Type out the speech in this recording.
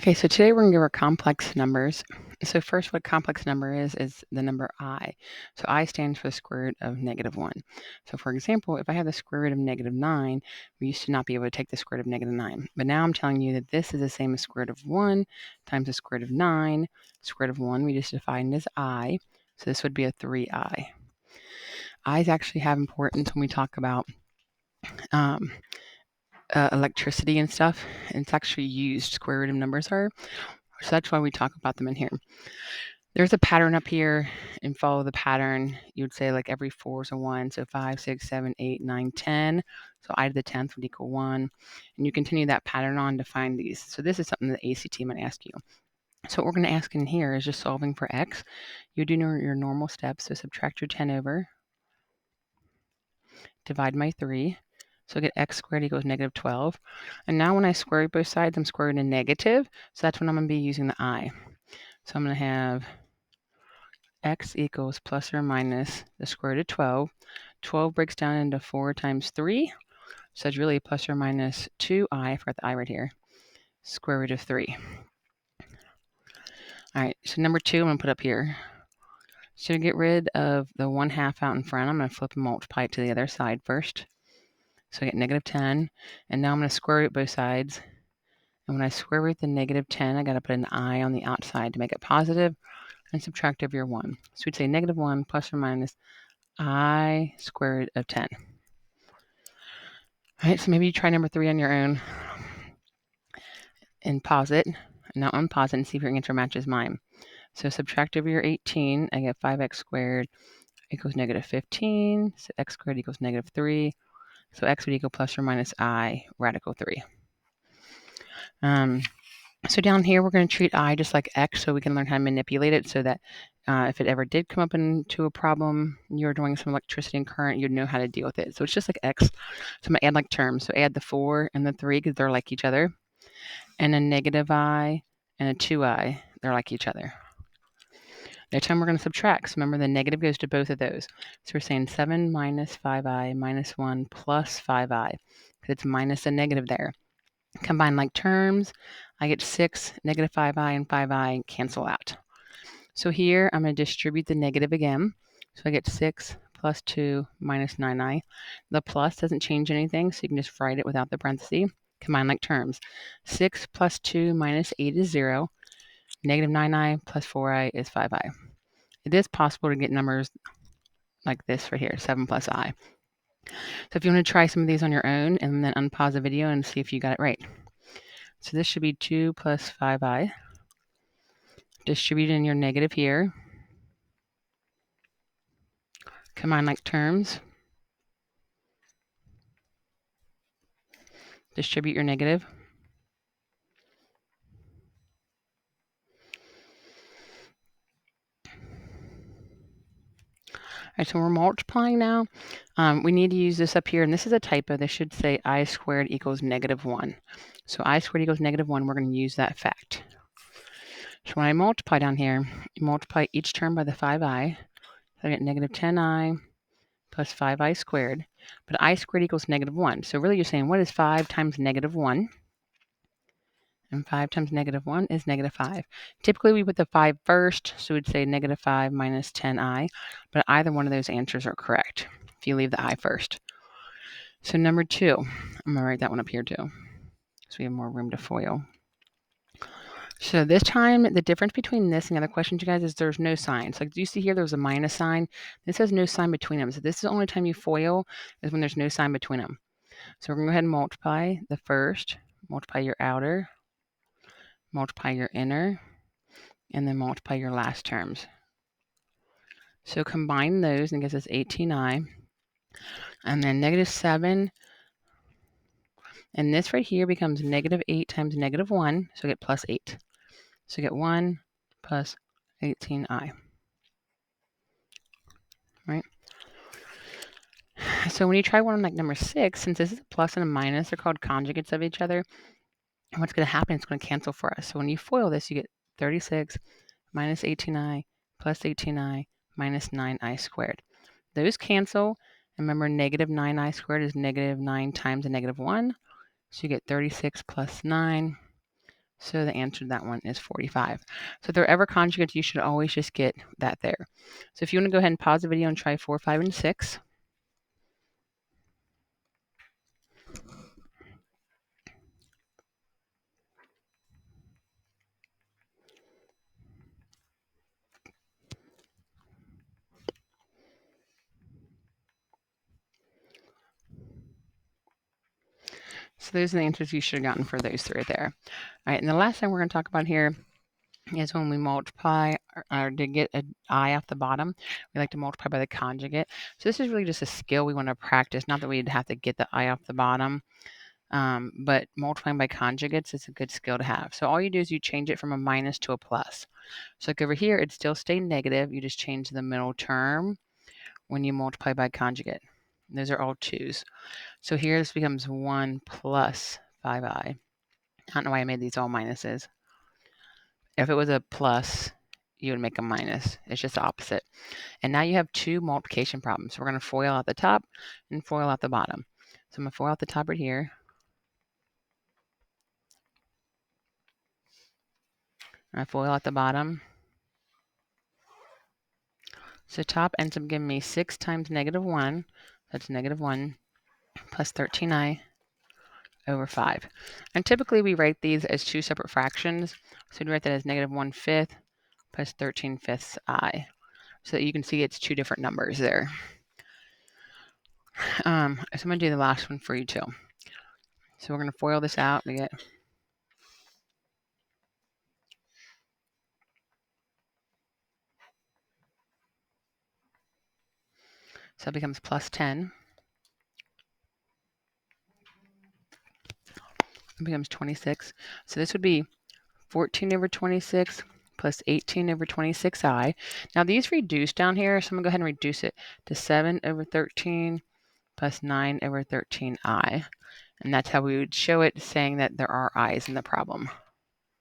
Okay, so today we're going to go over complex numbers. So first, what a complex number is the number I. So I stands for the square root of -1. So for example, if I have the square root of -9, we used to not be able to take the square root of -9. But now I'm telling you that this is the same as square root of 1 times the square root of 9. Square root of 1 we just defined as I. So this would be a 3I. I's actually have importance when we talk about um, electricity and stuff. And it's actually used, square root of numbers are. So that's why we talk about them in here. There's a pattern up here, and follow the pattern. You would say like every 4 is a 1, so 5, 6, 7, 8, 9, 10. So I to the 10th would equal 1. And you continue that pattern on to find these. So this is something that ACT might ask you. So what we're going to ask in here is just solving for x. You do your normal steps, so subtract your 10 over, divide by 3. So I get x squared equals -12. And now when I square both sides, I'm squaring a negative. So that's when I'm going to be using the I. So I'm going to have x equals plus or minus the square root of 12. 12 breaks down into 4 times 3. So it's really plus or minus 2i, I forgot the I right here, square root of 3. All right, so number 2 I'm going to put up here. So to get rid of the 1/2 out in front, I'm going to flip and multiply it to the other side first. So I get -10. And now I'm going to square root both sides. And when I square root the -10, I got to put an I on the outside to make it positive and subtract over your 1. So we'd say -1 plus or minus I square root of 10. All right, so maybe you try number 3 on your own and pause it. Now unpause it and see if your answer matches mine. So subtract over your 18, I get 5x squared equals -15. So x squared equals -3. So x would equal plus or minus I radical 3. So down here, we're going to treat I just like x so we can learn how to manipulate it so that if it ever did come up into a problem, you're doing some electricity and current, you'd know how to deal with it. So it's just like x. So I'm going to add like terms. So add the 4 and the 3 because they're like each other. And a -I and a 2I, they're like each other. Next time we're going to subtract. So remember the negative goes to both of those. So we're saying 7 minus 5i minus 1 plus 5i because it's minus a negative there. Combine like terms, I get 6, -5i and 5i cancel out. So here I'm going to distribute the negative again. So I get 6 plus 2 minus 9i. The plus doesn't change anything, so you can just write it without the parenthesis. Combine like terms. 6 plus 2 minus 8 is 0. -9i plus 4i is 5i. It is possible to get numbers like this right here, 7 plus I. So if you want to try some of these on your own and then unpause the video and see if you got it right. So this should be 2 plus 5i. Distribute in your negative here. Combine like terms. Distribute your negative. All right, so we're multiplying now. We need to use this up here, and this is a typo. This should say I squared equals -1. So I squared equals -1, we're going to use that fact. So when I multiply down here, you multiply each term by the 5i. So I get -10i plus 5i squared. But I squared equals -1. So really you're saying, what is 5 times -1? And 5 times -1 is -5. Typically, we put the 5 first, so we'd say -5 minus 10i, but either one of those answers are correct if you leave the I first. So number 2, I'm going to write that one up here too, so we have more room to FOIL. So this time, the difference between this and the other questions, you guys, is there's no sign. So like you see here, there's a minus sign. This has no sign between them. So this is the only time you FOIL is when there's no sign between them. So we're going to go ahead and multiply the first, multiply your outer, multiply your inner, and then multiply your last terms. So combine those and it gives us 18i. And then -7. And this right here becomes -8 times -1. So I get plus 8. So I get 1 plus 18i. Right? So when you try one like number 6, since this is a plus and a minus, they're called conjugates of each other. And what's going to happen, it's going to cancel for us. So when you FOIL this, you get 36 minus 18i plus 18i minus 9i squared. Those cancel. And remember, -9i squared is -9 times a -1. So you get 36 plus 9. So the answer to that one is 45. So if they're ever conjugates, you should always just get that there. So if you want to go ahead and pause the video and try 4, 5, and 6. So those are the answers you should have gotten for those three there. All right, and the last thing we're going to talk about here is when we multiply or to get an I off the bottom, we like to multiply by the conjugate. So this is really just a skill we want to practice, not that we'd have to get the I off the bottom, but multiplying by conjugates is a good skill to have. So all you do is you change it from a minus to a plus. So like over here, it'd still stay negative. You just change the middle term when you multiply by conjugate. Those are all 2's. So here this becomes 1 plus 5i. I don't know why I made these all minuses. If it was a plus, you would make a minus. It's just the opposite. And now you have 2 multiplication problems. So we're going to FOIL out the top and FOIL out the bottom. So I'm going to FOIL out the top right here. I FOIL out the bottom. So top ends up giving me 6 times negative 1. That's negative 1 plus 13i over 5. And typically we write these as 2 separate fractions. So we'd write that as negative 1/5 plus 13/5 I. So that you can see it's 2 different numbers there. So I'm going to do the last one for you too. So we're going to FOIL this out to get. So it becomes plus 10. It becomes 26. So this would be 14 over 26 plus 18 over 26i. Now these reduce down here, so I'm going to go ahead and reduce it to 7 over 13 plus 9 over 13i. And that's how we would show it, saying that there are i's in the problem.